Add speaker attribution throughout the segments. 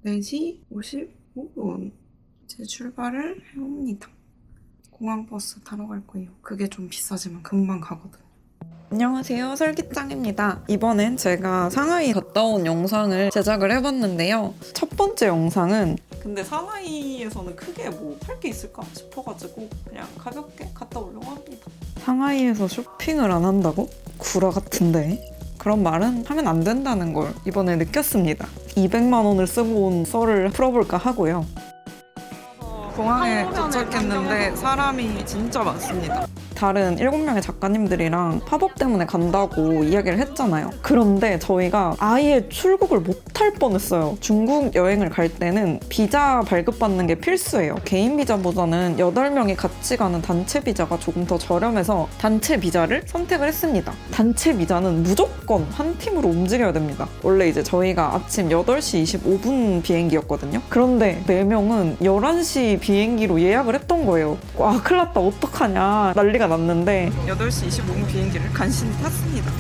Speaker 1: 4시 55분 이제 출발을 해옵니다. 공항버스 타러 갈 거예요. 그게 좀 비싸지만 금방 가거든. 안녕하세요, 설기짱입니다. 이번엔 제가 상하이 갔다 온 영상을 제작을 해봤는데요. 첫 번째 영상은 근데 상하이에서는 크게 뭐 할 게 있을까 싶어가지고 그냥 가볍게 갔다 오려고 합니다. 상하이에서 쇼핑을 안 한다고? 구라 같은데? 그런 말은 하면 안 된다는 걸 이번에 느꼈습니다. 200만 원을 쓰고 온 썰을 풀어볼까 하고요. 공항에 도착했는데 사람이 진짜 많습니다. 다른 7명의 작가님들이랑 팝업 때문에 간다고 이야기를 했잖아요. 그런데 저희가 아예 출국을 못할 뻔했어요. 중국 여행을 갈 때는 비자 발급받는 게 필수예요. 개인 비자보다는 8명이 같이 가는 단체 비자가 조금 더 저렴해서 단체 비자를 선택을 했습니다. 단체 비자는 무조건 한 팀으로 움직여야 됩니다. 원래 이제 저희가 아침 8시 25분 비행기였거든요. 그런데 4명은 11시 비행기로 예약을 했던 거예요. 와, 큰일 났다, 어떡하냐, 난리가 났는데 8시 25분 비행기를 간신히 탔습니다.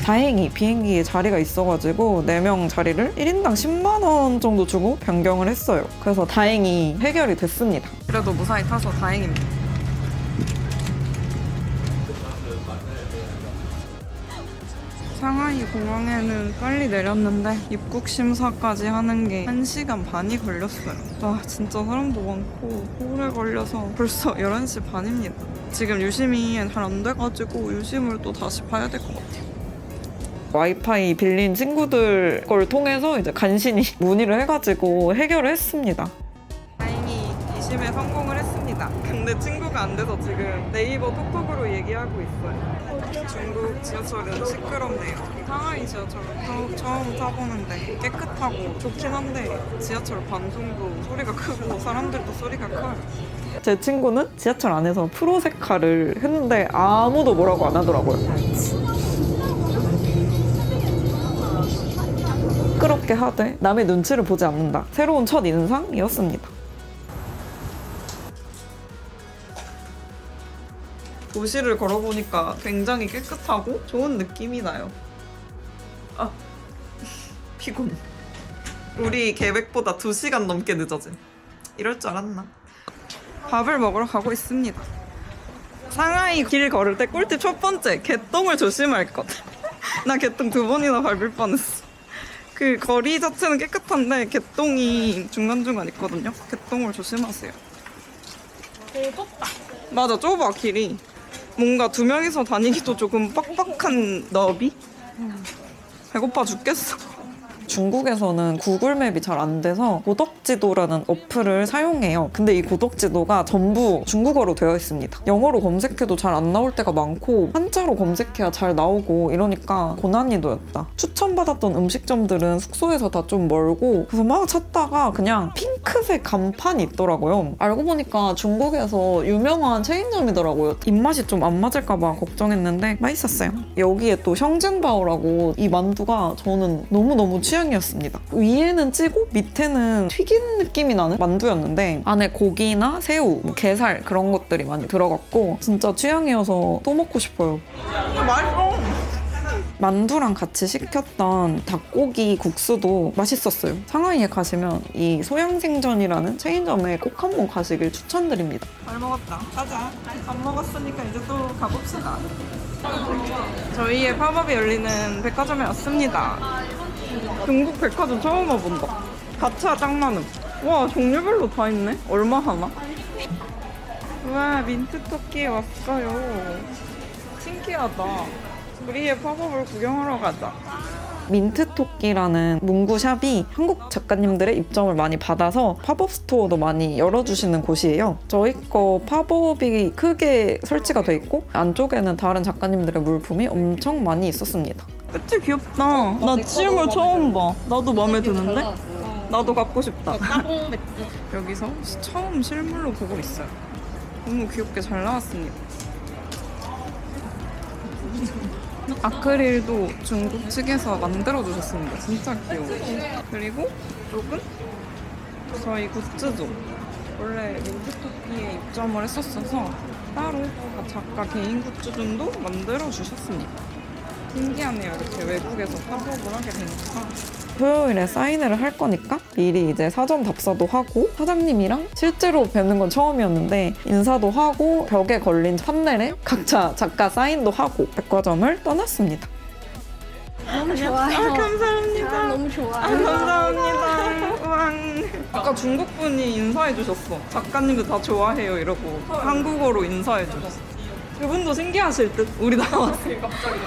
Speaker 1: 다행히 비행기에 자리가 있어가지고 4명 자리를 1인당 10만 원 정도 주고 변경을 했어요. 그래서 다행히 해결이 됐습니다. 그래도 무사히 타서 다행입니다. 상하이 공항에는 빨리 내렸는데 입국 심사까지 하는 게 1시간 반이 걸렸어요. 와, 진짜 사람도 많고 오래 걸려서 벌써 11시 반입니다. 지금 유심이 잘 안 돼가지고 유심을 또 다시 봐야 될 것 같아요. 와이파이 빌린 친구들 걸 통해서 이제 간신히 문의를 해가지고 해결을 했습니다. 다행히 이심에 성공을 했습니다. 근데 친구가 안 돼서 지금 네이버 톡톡으로 얘기하고 있어요. 중국 지하철은 시끄럽네요. 상하이 지하철은 처음 타보는데 깨끗하고 좋긴 한데 지하철 방송도 소리가 크고 사람들도 소리가 커요. 제 친구는 지하철 안에서 프로세카를 했는데 아무도 뭐라고 안 하더라고요. 시끄럽게 하되 남의 눈치를 보지 않는다. 새로운 첫 인상이었습니다. 도시를 걸어보니까 굉장히 깨끗하고 좋은 느낌이 나요. 아, 피곤. 우리 계획보다 2시간 넘게 늦어진. 이럴 줄 알았나? 밥을 먹으러 가고 있습니다. 상하이 길 걸을 때 꿀팁 첫 번째, 개똥을 조심할 것. 나 개똥 2번이나 밟을 뻔했어. 그 거리 자체는 깨끗한데 개똥이 중간중간 있거든요. 개똥을 조심하세요.
Speaker 2: 좁다.
Speaker 1: 맞아, 좁아 길이. 뭔가 2명이서 다니기도 조금 빡빡한 너비? 배고파 죽겠어. 중국에서는 구글맵이 잘 안 돼서 고덕지도라는 어플을 사용해요. 근데 이 고덕지도가 전부 중국어로 되어 있습니다. 영어로 검색해도 잘 안 나올 때가 많고 한자로 검색해야 잘 나오고 이러니까 고난이도였다. 추천받았던 음식점들은 숙소에서 다 좀 멀고 그래서 막 찾다가 그냥 핑크색 간판이 있더라고요. 알고 보니까 중국에서 유명한 체인점이더라고요. 입맛이 좀 안 맞을까 봐 걱정했는데 맛있었어요. 여기에 또 형진바오라고 이 만두가 저는 너무너무 취향이었습니다. 위에는 찌고 밑에는 튀긴 느낌이 나는 만두였는데 안에 고기나 새우, 게살 그런 것들이 많이 들어갔고 진짜 취향이어서 또 먹고 싶어요. 맛있어! 만두랑 같이 시켰던 닭고기 국수도 맛있었어요. 상하이에 가시면 이 소양생전이라는 체인점에 꼭 한번 가시길 추천드립니다. 잘 먹었다. 가자. 밥 먹었으니까 이제 또 가봅시다. 저희의 팝업이 열리는 백화점에 왔습니다. 중국 백화점 처음 와본다. 가차 짱 많음. 와, 종류별로 다 있네. 얼마 하나? 와, 민트토끼에 왔어요. 신기하다. 우리의 팝업을 구경하러 가자. 민트토끼라는 문구샵이 한국 작가님들의 입점을 많이 받아서 팝업 스토어도 많이 열어주시는 곳이에요. 저희 거 팝업이 크게 설치가 돼 있고 안쪽에는 다른 작가님들의 물품이 엄청 많이 있었습니다. 그치? 귀엽다. 나 실물 처음 봐. 나도 마음에 드는데? 나도 갖고 싶다. 여기서 처음 실물로 보고 있어요. 너무 귀엽게 잘 나왔습니다. 아크릴도 중국 측에서 만들어주셨습니다. 진짜 귀여워. 그리고 이쪽은 저희 굿즈죠. 원래 민트토끼에 입점을 했었어서 따로 작가 개인 굿즈존도 만들어주셨습니다. 신기하네요. 이렇게 외국에서 팝업을 하게 되니까. 토요일에 사인회를 할 거니까 미리 이제 사전 답사도 하고 사장님이랑 실제로 뵙는 건 처음이었는데 인사도 하고 벽에 걸린 판넬에 각자 작가 사인도 하고 백화점을 떠났습니다.
Speaker 2: 너무 좋아요.
Speaker 1: 감사합니다.
Speaker 2: 너무 좋아요.
Speaker 1: 감사합니다. 우왕. 아까 중국 분이 인사해 주셨어. 작가님도 다 좋아해요 이러고 한국어로 인사해 주셨어. 그분도 신기하실 듯. 우리 나왔어요. 갑자기.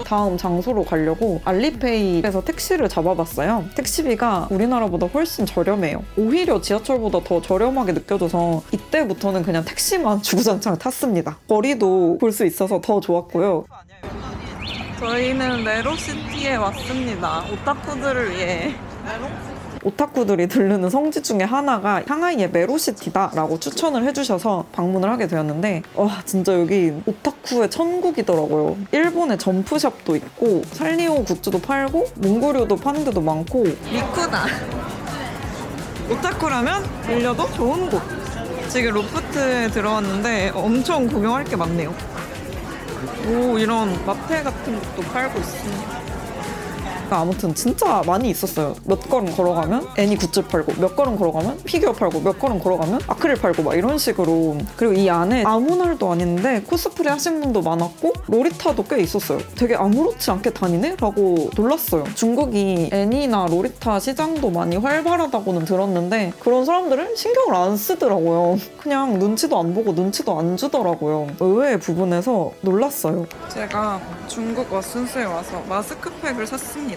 Speaker 1: 다음 장소로 가려고 알리페이에서 택시를 잡아봤어요. 택시비가 우리나라보다 훨씬 저렴해요. 오히려 지하철보다 더 저렴하게 느껴져서 이때부터는 그냥 택시만 주구장창 탔습니다. 거리도 볼 수 있어서 더 좋았고요. 저희는 메로시티에 왔습니다. 오타쿠들을 위해. 오타쿠들이 들르는 성지 중에 하나가 상하이의 메로시티다라고 추천을 해주셔서 방문을 하게 되었는데 와 진짜 여기 오타쿠의 천국이더라고요. 일본의 점프샵도 있고 살리오 굿즈도 팔고 몽고류도 파는 데도 많고 미쿠다. 오타쿠라면 들려도 좋은 곳. 지금 로프트에 들어왔는데 엄청 구경할 게 많네요. 오 이런 마테 같은 것도 팔고 있습니다. 아무튼 진짜 많이 있었어요. 몇 걸음 걸어가면 애니 굿즈 팔고 몇 걸음 걸어가면 피규어 팔고 몇 걸음 걸어가면 아크릴 팔고 막 이런 식으로. 그리고 이 안에 아무 날도 아닌데 코스프레 하신 분도 많았고 로리타도 꽤 있었어요. 되게 아무렇지 않게 다니네? 라고 놀랐어요. 중국이 애니나 로리타 시장도 많이 활발하다고는 들었는데 그런 사람들은 신경을 안 쓰더라고요. 그냥 눈치도 안 보고 눈치도 안 주더라고요. 의외의 부분에서 놀랐어요. 제가 중국 왓슨스에 와서 마스크팩을 샀습니다.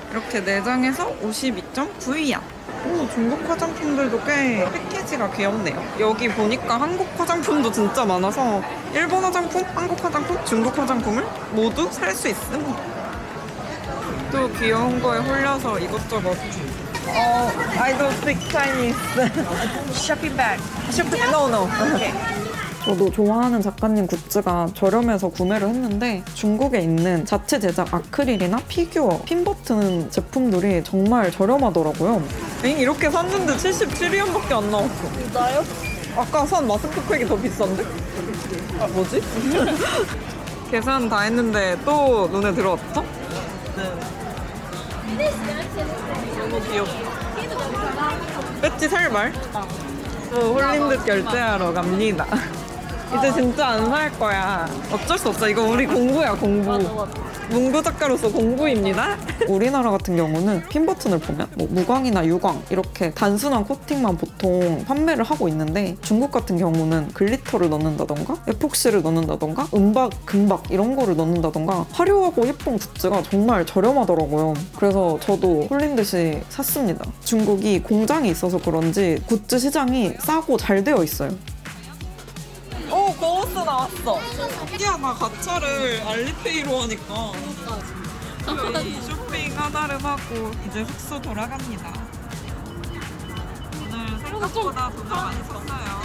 Speaker 1: 이렇게 4장에서 52.9위안. 오, 중국 화장품들도 꽤 패키지가 귀엽네요. 여기 보니까 한국 화장품도 진짜 많아서 일본 화장품, 한국 화장품, 중국 화장품을 모두 살 수 있습니다. 또 귀여운 거에 홀려서 이것저것. I don't speak Chinese. Shopping bag. Shopping. No. Okay. 저도 좋아하는 작가님 굿즈가 저렴해서 구매를 했는데 중국에 있는 자체 제작 아크릴이나 피규어, 핀 버튼 제품들이 정말 저렴하더라고요. 이렇게 샀는데 77위안밖에 안 나왔어. 진짜요? 아까 산 마스크팩이 더 비싼데? 아 뭐지? 계산 다 했는데 또 눈에 들어왔죠? 네. 너무 귀엽다. 배지 살발? 또 홀린 듯 결제하러 갑니다. 이제 진짜 안 살 거야. 어쩔 수 없어. 이거 우리 공부야, 공부. 문구 작가로서 공부입니다. 우리나라 같은 경우는 핀 버튼을 보면 뭐 무광이나 유광 이렇게 단순한 코팅만 보통 판매를 하고 있는데 중국 같은 경우는 글리터를 넣는다던가 에폭시를 넣는다던가 은박, 금박 이런 거를 넣는다던가 화려하고 예쁜 굿즈가 정말 저렴하더라고요. 그래서 저도 홀린 듯이 샀습니다. 중국이 공장이 있어서 그런지 굿즈 시장이 싸고 잘 되어 있어요. 오, 고우스 나왔어. 신기하다. 가차를 알리페이로 하니까. 저희 쇼핑 하나를 하고 이제 숙소 돌아갑니다. 오늘 생각보다 돈을 많이 썼어요.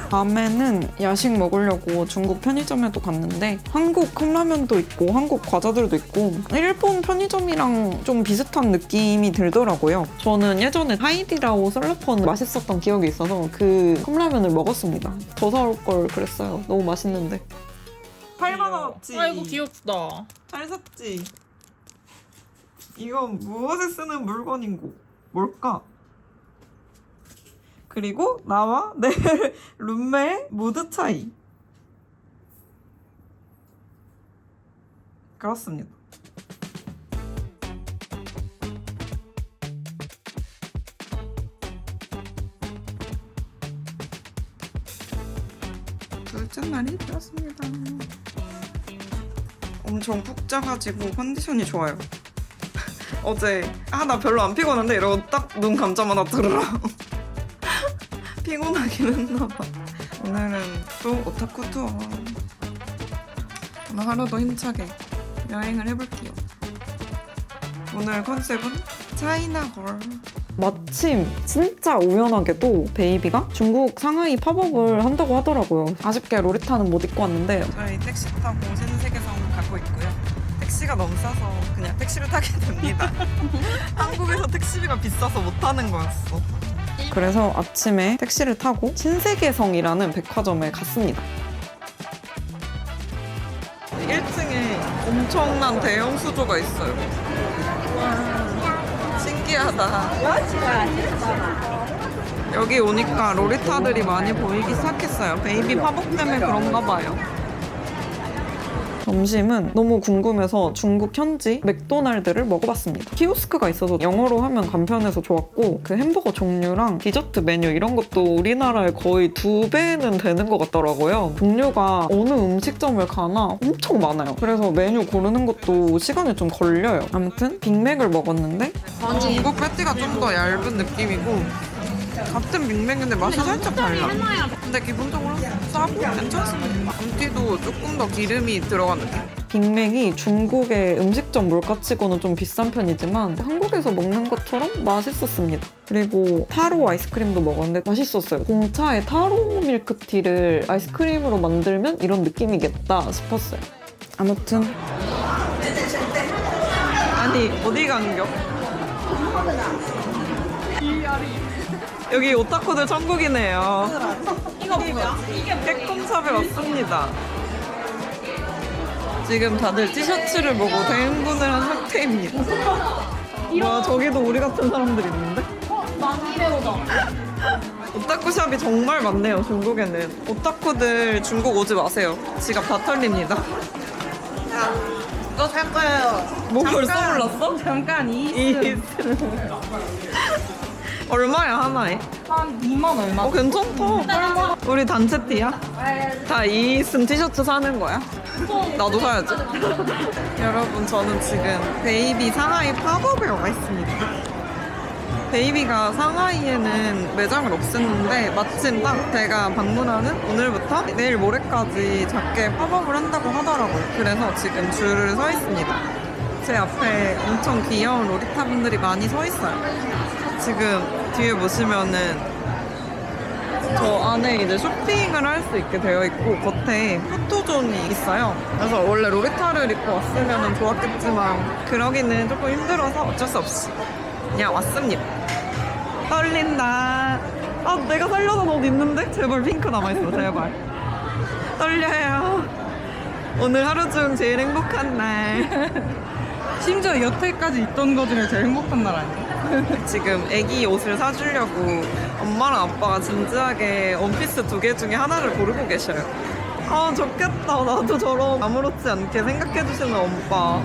Speaker 1: 밤에는 야식 먹으려고 중국 편의점에도 갔는데 한국 컵라면도 있고 한국 과자들도 있고 일본 편의점이랑 좀 비슷한 느낌이 들더라고요. 저는 예전에 하이디라오 썰러펀 맛있었던 기억이 있어서 그 컵라면을 먹었습니다. 더 사올 걸 그랬어요. 너무 맛있는데. 8만원어치.
Speaker 2: 아이고 귀엽다.
Speaker 1: 잘 샀지? 이건 무엇에 쓰는 물건인고? 뭘까? 그리고 나와 내 룸메의 무드 차이. 그렇습니다. 둘째 날이 되었습니다. 엄청 푹 자가지고 컨디션이 좋아요. 어제 나 별로 안 피곤한데 이러고 딱 눈 감자마자 들으라. 피곤하긴 했나봐. 오늘은 또 오타쿠 투어. 오늘 하루도 힘차게 여행을 해볼게요. 오늘 컨셉은 차이나걸. 마침 진짜 우연하게도 베이비가 중국 상하이 팝업을 한다고 하더라고요. 아쉽게 로리타는 못 입고 왔는데 저희 택시 타고 신세계성 가고 있고요. 택시가 너무 싸서 그냥 택시를 타게 됩니다. 한국에서 택시비가 비싸서 못 타는 거였어. 그래서 아침에 택시를 타고 신세계성이라는 백화점에 갔습니다. 1층에 엄청난 대형 수조가 있어요. 와. 신기하다. 여기 오니까 로리타들이 많이 보이기 시작했어요. 베이비 팝업 때문에 그런가 봐요. 점심은 너무 궁금해서 중국 현지 맥도날드를 먹어봤습니다. 키오스크가 있어서 영어로 하면 간편해서 좋았고 그 햄버거 종류랑 디저트 메뉴 이런 것도 우리나라의 거의 2배는 되는 것 같더라고요. 종류가 어느 음식점을 가나 엄청 많아요. 그래서 메뉴 고르는 것도 시간이 좀 걸려요. 아무튼 빅맥을 먹었는데 중국 패티가 좀 더 얇은 느낌이고 같은 빅맥인데 맛이 살짝 달라. 근데 기본적으로 싸고 괜찮습니다. 감튀도 조금 더 기름이 들어간 느낌. 빅맥이 중국의 음식점 물가치고는 좀 비싼 편이지만 한국에서 먹는 것처럼 맛있었습니다. 그리고 타로 아이스크림도 먹었는데 맛있었어요. 공차에 타로 밀크티를 아이스크림으로 만들면 이런 느낌이겠다 싶었어요. 아무튼 아니 어디 간겨? 여기 오타쿠들 천국이네요. 이거 뭐야? 깨꼼샵에 왔습니다. 지금 다들 티셔츠를 보고 대흥분을 한 상태입니다. 뭐야 저기도 우리 같은 사람들이 있는데? 오타쿠샵이 정말 많네요 중국에는. 오타쿠들 중국 오지 마세요. 지갑 다 털립니다.
Speaker 2: 너 살 거예요.
Speaker 1: 뭐 벌써 몰랐어?
Speaker 2: 잠깐
Speaker 1: 얼마야 하나에?
Speaker 2: 한 2만 얼마?
Speaker 1: 괜찮다. 우리 단체 티야? 다 이슨 티셔츠 사는 거야? 나도 사야지. 여러분 저는 지금 베이비 상하이 팝업에 와 있습니다. 베이비가 상하이에는 매장을 없앴는데 마침 딱 제가 방문하는 오늘부터 내일 모레까지 작게 팝업을 한다고 하더라고요. 그래서 지금 줄을 서 있습니다. 제 앞에 엄청 귀여운 로리타 분들이 많이 서 있어요. 지금 뒤에 보시면은 저 안에 이제 쇼핑을 할 수 있게 되어 있고 겉에 포토존이 있어요. 그래서 원래 로리타를 입고 왔으면 좋았겠지만 그러기는 조금 힘들어서 어쩔 수 없이 그냥 왔습니다. 떨린다. 아 내가 살려던 옷 있는데? 제발 핑크 남아있어 제발. 떨려요. 오늘 하루 중 제일 행복한 날.
Speaker 2: 심지어 여태까지 있던 거 중에 제일 행복한 날 아니야?
Speaker 1: 지금 애기 옷을 사주려고 엄마랑 아빠가 진지하게 원피스 2개 중에 하나를 고르고 계셔요. 아 좋겠다. 나도 저런 아무렇지 않게 생각해주시는 오빠.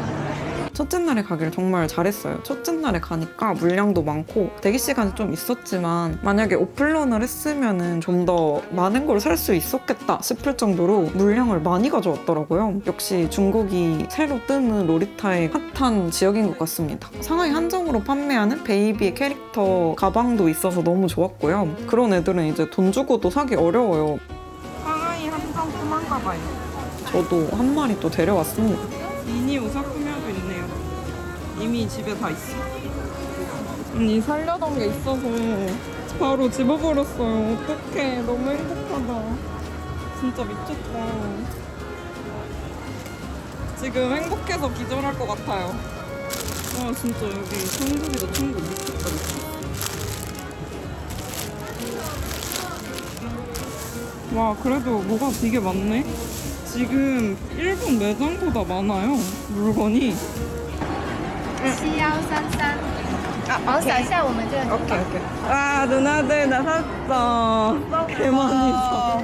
Speaker 1: 첫째 날에 가기를 정말 잘했어요. 첫째 날에 가니까 물량도 많고 대기 시간이 좀 있었지만 만약에 오픈런을 했으면 좀 더 많은 걸 살 수 있었겠다 싶을 정도로 물량을 많이 가져왔더라고요. 역시 중국이 새로 뜨는 로리타의 핫한 지역인 것 같습니다. 상하이 한정으로 판매하는 베이비의 캐릭터 가방도 있어서 너무 좋았고요. 그런 애들은 이제 돈 주고도 사기 어려워요.
Speaker 2: 상하이 한정 품한가 봐요.
Speaker 1: 저도 한 마리 또 데려왔습니다.
Speaker 2: 미니 오사쿠며도 있네요.
Speaker 1: 이미 집에 다 있어. 언니 살려던 게 있어서 바로 집어버렸어요. 어떡해. 너무 행복하다. 진짜 미쳤다. 지금 행복해서 기절할 것 같아요. 와 진짜 여기 천국이다 천국. 미쳤다 미쳤다. 와 그래도 뭐가 되게 많네. 지금 일본 매장보다 많아요 물건이.
Speaker 3: 7133。好，扫一下我们这个。
Speaker 1: 오케이 오케이. 아 누나들 나 샀어. 개 많이 샀어.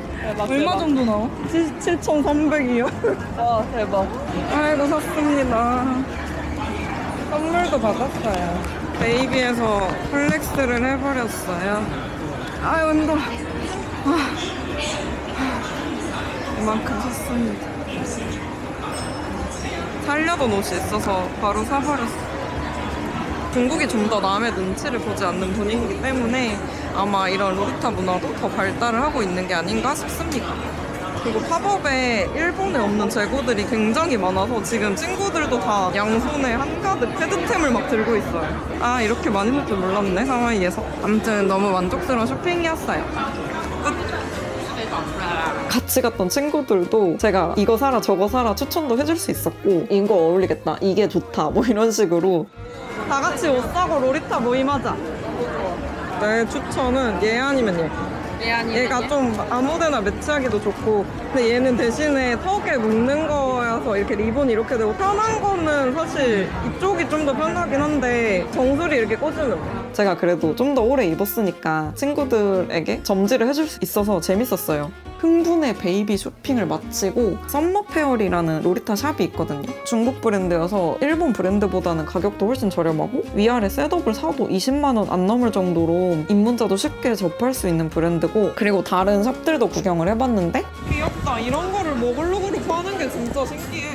Speaker 2: 얼마 정도 나와?
Speaker 1: 7,300이요. 와 대박. 아이고 샀습니다. 선물도 받았어요. 베이비에서 플렉스를 해버렸어요. 아유 힘들어. 이만큼 샀습니다. 살려던 옷이 있어서 바로 사버렸어. 중국이 좀 더 남의 눈치를 보지 않는 분위기이기 때문에 아마 이런 로리타 문화도 더 발달을 하고 있는 게 아닌가 싶습니다. 그리고 팝업에 일본에 없는 재고들이 굉장히 많아서 지금 친구들도 다 양손에 한가득 패드템을 막 들고 있어요. 아 이렇게 많이 살 줄 몰랐네 상하이에서. 아무튼 너무 만족스러운 쇼핑이었어요. 끝. 같이 갔던 친구들도 제가 이거 사라 저거 사라 추천도 해줄 수 있었고 이거 어울리겠다 이게 좋다 뭐 이런 식으로 다 같이 옷 사고 로리타 모임하자. 내 추천은 얘 아니면 얘. 얘가 좀 아무데나 매치하기도 좋고 근데 얘는 대신에 턱에 묶는 거여서 나서 이렇게 리본 이렇게 되고 편한 거는 사실 이쪽이 좀 더 편하긴 한데 정수리 이렇게 꽂으면 돼. 제가 그래도 좀 더 오래 입었으니까 친구들에게 점지를 해줄 수 있어서 재밌었어요. 흥분의 베이비 쇼핑을 마치고 썸머 페어리라는 로리타 샵이 있거든요. 중국 브랜드여서 일본 브랜드보다는 가격도 훨씬 저렴하고 위아래 셋업을 사도 20만 원 안 넘을 정도로 입문자도 쉽게 접할 수 있는 브랜드고, 그리고 다른 샵들도 구경을 해봤는데 귀엽다. 이런 거를 먹을록으로 파는 게 진짜 신기해.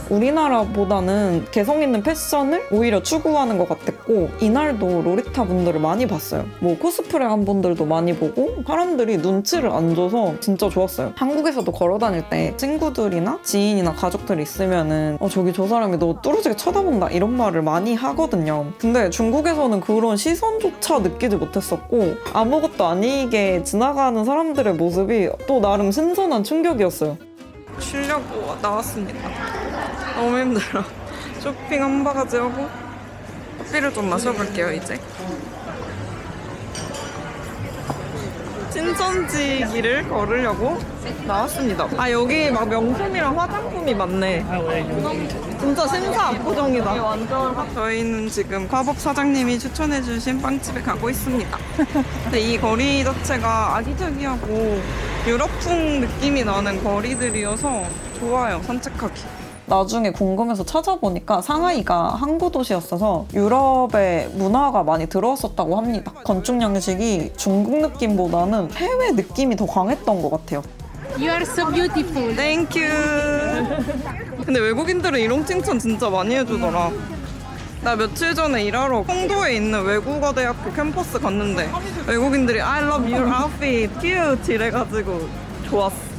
Speaker 1: 우리나라보다는 개성 있는 패션을 오히려 추구하는 것 같았고, 이날도 로리타 분들을 많이 봤어요. 뭐 코스프레 한 분들도 많이 보고 사람들이 눈치를 안 줘서 진짜 좋았어요. 한국에서도 걸어 다닐 때 친구들이나 지인이나 가족들이 있으면은 저기 저 사람이 너 뚫어지게 쳐다본다 이런 말을 많이 하거든요. 근데 중국에서는 그런 시선조차 느끼지 못했었고 아무것도 아니게 지나가는 사람들의 모습이 또 나름 신선한 충격이었어요. 쉬려고 나왔습니다. 너무 힘들어. 쇼핑 한 바가지 하고 커피를 좀 마셔볼게요. 이제 신천지 길을 걸으려고 나왔습니다. 아, 여기 막 명품이랑 화장품이 많네. 진짜 심사 압구정이다. 저희는 지금 과복 사장님이 추천해주신 빵집에 가고 있습니다. 근데 이 거리 자체가 아기자기하고 유럽풍 느낌이 나는 거리들이어서 좋아요, 산책하기. 나중에 궁금해서 찾아보니까 상하이가 항구 도시였어서 유럽의 문화가 많이 들어왔었다고 합니다. 건축 양식이 중국 느낌보다는 해외 느낌이 더 강했던 것 같아요.
Speaker 3: You are so beautiful.
Speaker 1: 땡큐. 근데 외국인들은 이런 칭찬 진짜 많이 해주더라. 나 며칠 전에 일하러 홍도에 있는 외국어 대학교 캠퍼스 갔는데 외국인들이 I love your outfit, cute 이래가지고 좋았어.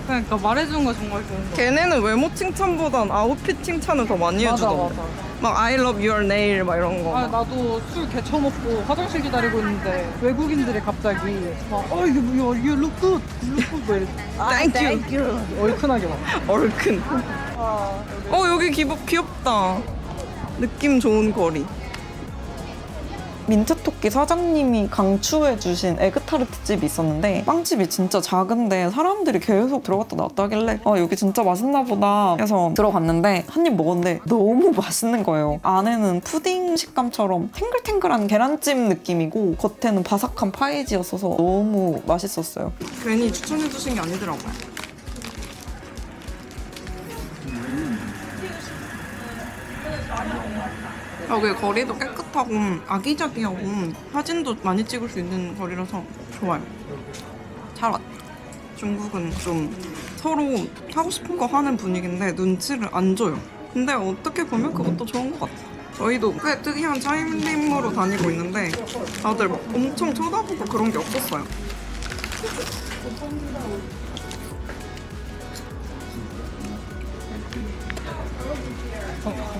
Speaker 2: 그러니까 말해주는 거 정말 좋은 거.
Speaker 1: 걔네는 외모 칭찬보단 아웃핏 칭찬을 더 많이 해주던데. 막 I love your nail 막 이런 거.
Speaker 2: 아, 나도 술 개쳐먹고 화장실 기다리고 있는데 외국인들이 갑자기 막 이게 뭐야, you look good, you look good 뭐 이래.
Speaker 1: Thank you.
Speaker 2: 얼큰하게 막.
Speaker 1: 얼큰. 여기 귀엽다. 느낌 좋은 거리. 민트토끼 사장님이 강추해주신 에그타르트 집이 있었는데 빵집이 진짜 작은데 사람들이 계속 들어갔다 나왔다 하길래 여기 진짜 맛있나 보다 해서 들어갔는데 한 입 먹었는데 너무 맛있는 거예요. 안에는 푸딩 식감처럼 탱글탱글한 계란찜 느낌이고 겉에는 바삭한 파이지였어서 너무 맛있었어요. 괜히 추천해주신 게 아니더라고요. 여기 거리도 깨끗하고 아기자기하고 사진도 많이 찍을 수 있는 거리라서 좋아요. 잘 왔다. 중국은 좀 서로 하고 싶은 거 하는 분위기인데 눈치를 안 줘요. 근데 어떻게 보면 그것도 좋은 것 같아요. 저희도 꽤 특이한 차림으로 다니고 있는데 다들 막 엄청 쳐다보고 그런 게 없었어요.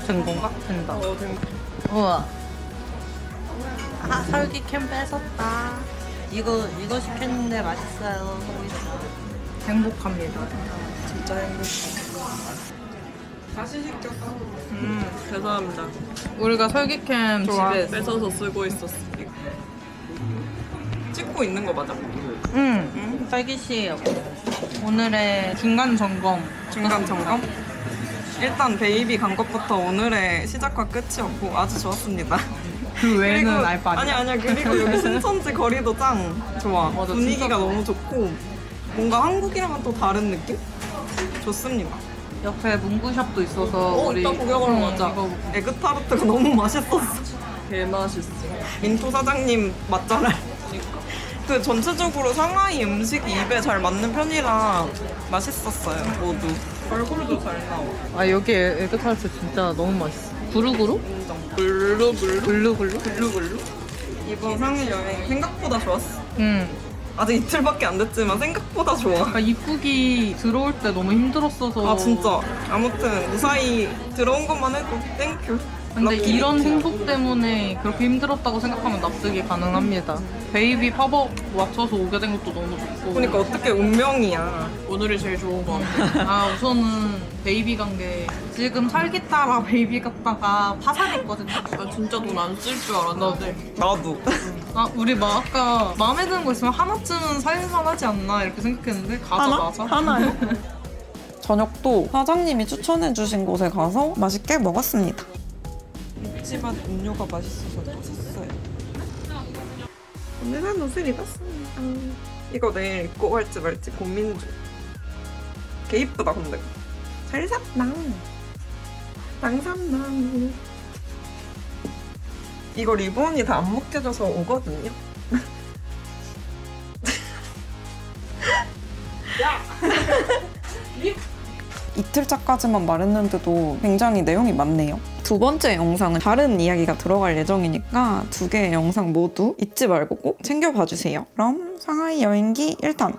Speaker 2: 된 건가? 된다.
Speaker 4: 우와. 아, 설기캔 뺏었다. 이거 시켰는데 맛있어요.
Speaker 2: 행복합니다.
Speaker 1: 진짜 행복해. 다시 시켰다. 죄송합니다.
Speaker 2: 우리가 설기캠
Speaker 1: 좋아.
Speaker 2: 집에
Speaker 1: 뺏어서 쓰고 있었어. 찍고 있는 거 맞아?
Speaker 4: 설기씨 오늘의
Speaker 2: 중간 점검.
Speaker 1: 중간 점검? 일단 베이비 간 것부터 오늘의 시작과 끝이었고 아주 좋았습니다.
Speaker 2: 그 외에는
Speaker 1: 그리고-
Speaker 2: 알 바 아니야.
Speaker 1: 아니야. 그리고 여기 신천지 거리도 짱 좋아.
Speaker 2: 맞아,
Speaker 1: 분위기가
Speaker 2: 진짜
Speaker 1: 너무 좋고 뭔가 한국이랑은 또 다른 느낌? 좋습니다.
Speaker 2: 옆에 문구샵도 있어서
Speaker 1: 이따 구경하러 가자.
Speaker 2: 이거
Speaker 1: 에그타르트가 너무 맛있었어. 개 맛있어. 민토 사장님 맛잘알. 그 전체적으로 상하이 음식이 입에 잘 맞는 편이라 맛있었어요, 모두. 얼굴도 잘 나와.
Speaker 2: 아, 여기 에그타르트 진짜 너무 맛있어. 구루구루?
Speaker 1: 글루글루?
Speaker 2: 글루글루?
Speaker 1: 글루글루? 이번 상해 여행 생각보다 좋았어. 아직 이틀밖에 안 됐지만 생각보다 좋아.
Speaker 2: 아, 입국이 들어올 때 너무 힘들었어서.
Speaker 1: 아 진짜. 아무튼 무사히 들어온 것만 해도 땡큐.
Speaker 2: 근데
Speaker 1: 럭키.
Speaker 2: 이런 행복 때문에 그렇게 힘들었다고 생각하면 납득이 가능합니다. 베이비 팝업 맞춰서 오게 된 것도 너무 좋고.
Speaker 1: 그러니까 어떻게 운명이야. 오늘이 제일 좋은 거 같아.
Speaker 2: 아, 우선은 베이비 간 게 지금 살기 따라 베이비 갔다가 파산했거든요.
Speaker 1: 나 진짜 돈 안 쓸 줄 알았는데. 나도.
Speaker 2: 아, 우리 막 아까 마음에 드는 거 있으면 하나쯤은 살만하지 않나 이렇게 생각했는데 가자마자.
Speaker 1: 하나요? 저녁도 사장님이 추천해주신 곳에 가서 맛있게 먹었습니다. 묵지맛 음료가 맛있어서 또 샀어요. 오늘은 옷을 입었습니다. 이거 내일 입고 갈지 말지 고민 중. 개 이쁘다 근데. 잘 샀다. 쌍산나. 이거 리본이 다 안 묶여져서 오거든요. 이틀차까지만 말했는데도 굉장히 내용이 많네요. 두 번째 영상은 다른 이야기가 들어갈 예정이니까 두 개의 영상 모두 잊지 말고 꼭 챙겨봐 주세요. 그럼 상하이 여행기 1탄